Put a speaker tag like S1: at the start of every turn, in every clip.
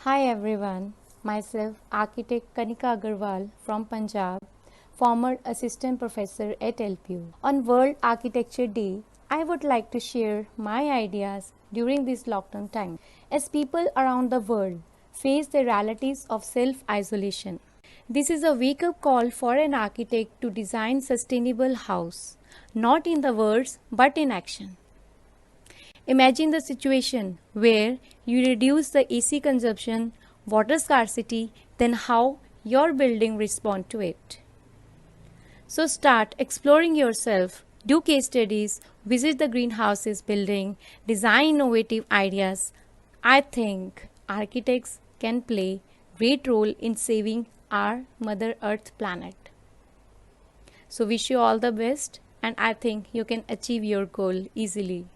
S1: Hi everyone, myself architect Kanika Agarwal from Punjab, former assistant professor at LPU. On World Architecture Day, I would like to share my ideas during this lockdown time as people around the world face the realities of self-isolation. This is a wake-up call for an architect to design sustainable house, not in the words but in action. Imagine the situation where you reduce the AC consumption, water scarcity, then how your building respond to it. So start exploring yourself, do case studies, visit the greenhouses building, design innovative ideas. I think architects can play great role in saving our Mother Earth planet. So wish you all the best and I think you can achieve your goal easily.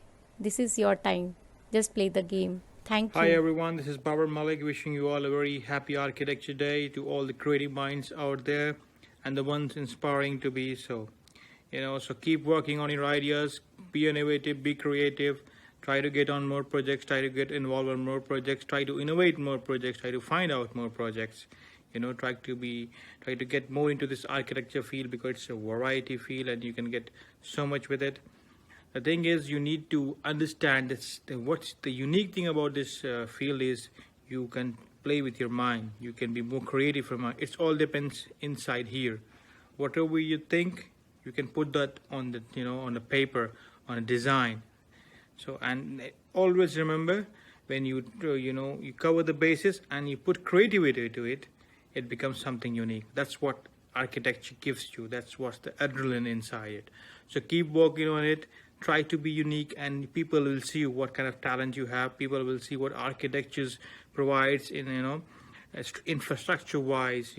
S1: This is your time. Just play the game. Thank you.
S2: Hi everyone, this is Babar Malik wishing you all a very happy Architecture Day to all the creative minds out there and the ones inspiring to be so. So keep working on your ideas, be innovative, be creative, try to get on more projects, try to get involved on more projects, try to innovate more projects, try to find out more projects. Try to get more into this architecture field because it's a variety field and you can get so much with it. The thing is, you need to understand this. What's the unique thing about this field is you can play with your mind. You can be more creative from it. It all depends inside here. Whatever you think, you can put that on the paper, on a design. So and always remember when you cover the bases and you put creativity to it, it becomes something unique. That's what architecture gives you. That's what's the adrenaline inside it. So keep working on it. Try to be unique and people will see what kind of talent you have. People will see what architectures provides in infrastructure wise,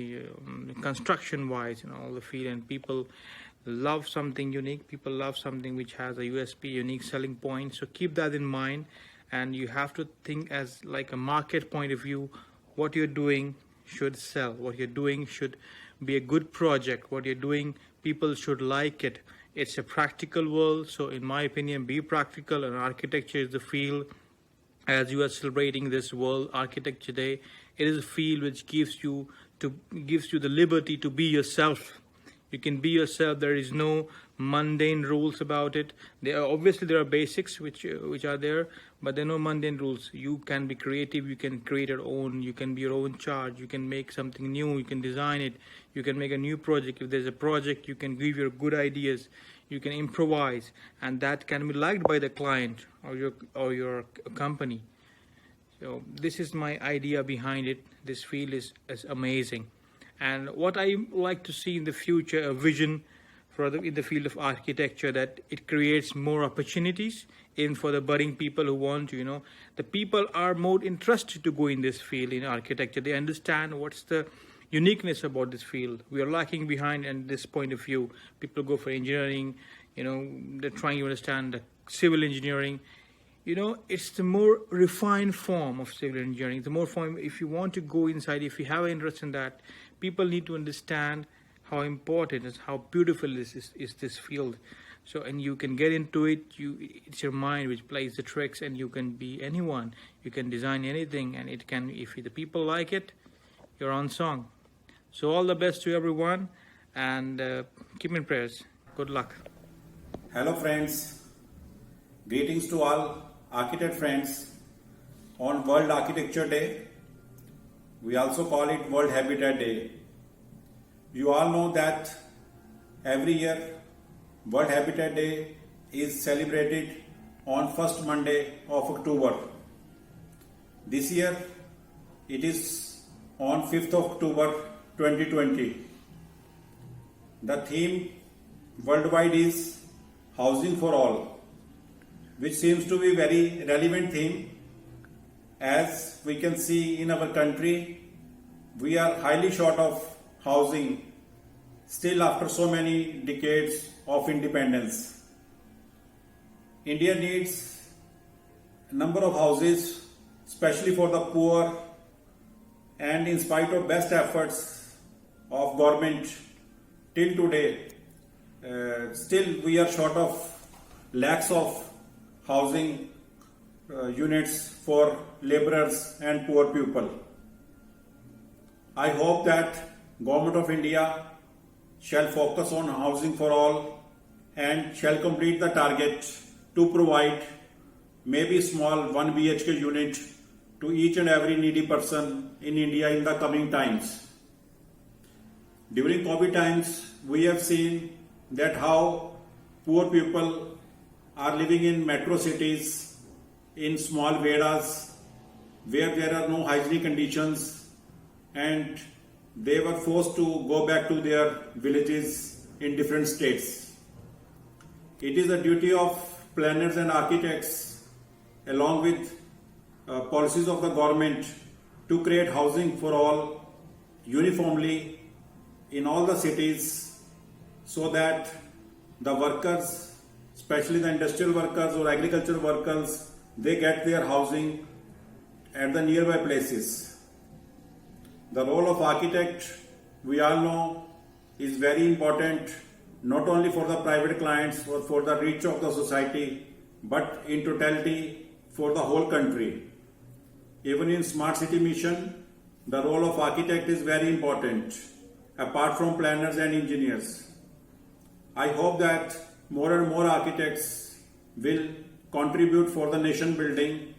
S2: construction wise, all the field. And people love something unique. People love something which has a USP, unique selling point. So keep that in mind, and you have to think as like a market point of view. What you're doing should sell. What you're doing should be a good project. What you're doing, people should like it. It's a practical world, so in my opinion, be practical, and architecture is the field. As you are celebrating this World Architecture Day, it is a field which gives you the liberty to be yourself. You can be yourself. There is no mundane rules about it. There are basics which are there, but there are no mundane rules. You can be creative. You can create your own. You can be your own charge. You can make something new. You can design it. You can make a new project. If there's a project, you can give your good ideas. You can improvise, and that can be liked by the client or your company. So this is my idea behind it. This field is amazing. And what I like to see in the future, a vision in the field of architecture, that it creates more opportunities even for the budding people who want to, the people are more interested to go in this field in architecture. They understand what's the uniqueness about this field. We are lacking behind in this point of view. People go for engineering, they're trying to understand the civil engineering. It's the more refined form of civil engineering. The more form, if you want to go inside, if you have an interest in that, people need to understand how important and how beautiful is this field. So, and you can get into it. It's your mind which plays the tricks, and you can be anyone. You can design anything, and it can. If the people like it, you're on song. So all the best to everyone, and keep in prayers. Good luck.
S3: Hello friends, greetings to all architect friends on World Architecture Day. We also call it World Habitat Day. You all know that every year World Habitat Day is celebrated on first Monday of October. This year it is on 5th of October 2020. The theme worldwide is Housing for All, which seems to be very relevant theme. As we can see in our country, we are highly short of housing still after so many decades of independence. India needs a number of houses, especially for the poor, and in spite of best efforts of government till today, still we are short of lakhs of housing units for laborers and poor people. I hope that Government of India shall focus on housing for all and shall complete the target to provide maybe small 1 BHK unit to each and every needy person in India in the coming times. During COVID times, we have seen that how poor people are living in metro cities, in small vedas, where there are no hygienic conditions, and they were forced to go back to their villages in different states. It is the duty of planners and architects, along with policies of the government, to create housing for all uniformly in all the cities, so that the workers, especially the industrial workers or agricultural workers, they get their housing at the nearby places. The role of architect, we all know, is very important, not only for the private clients or for the reach of the society, but in totality for the whole country. Even in Smart City Mission, the role of architect is very important, apart from planners and engineers. I hope that more and more architects will contribute for the nation building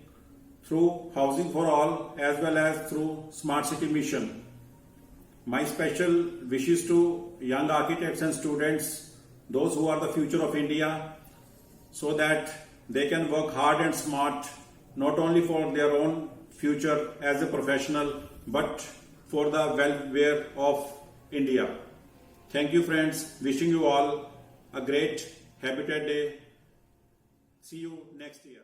S3: through Housing for All as well as through Smart City Mission. My special wishes to young architects and students, those who are the future of India, so that they can work hard and smart, not only for their own future as a professional, but for the welfare of India. Thank you, friends. Wishing you all a great Habitat Day. See you next year.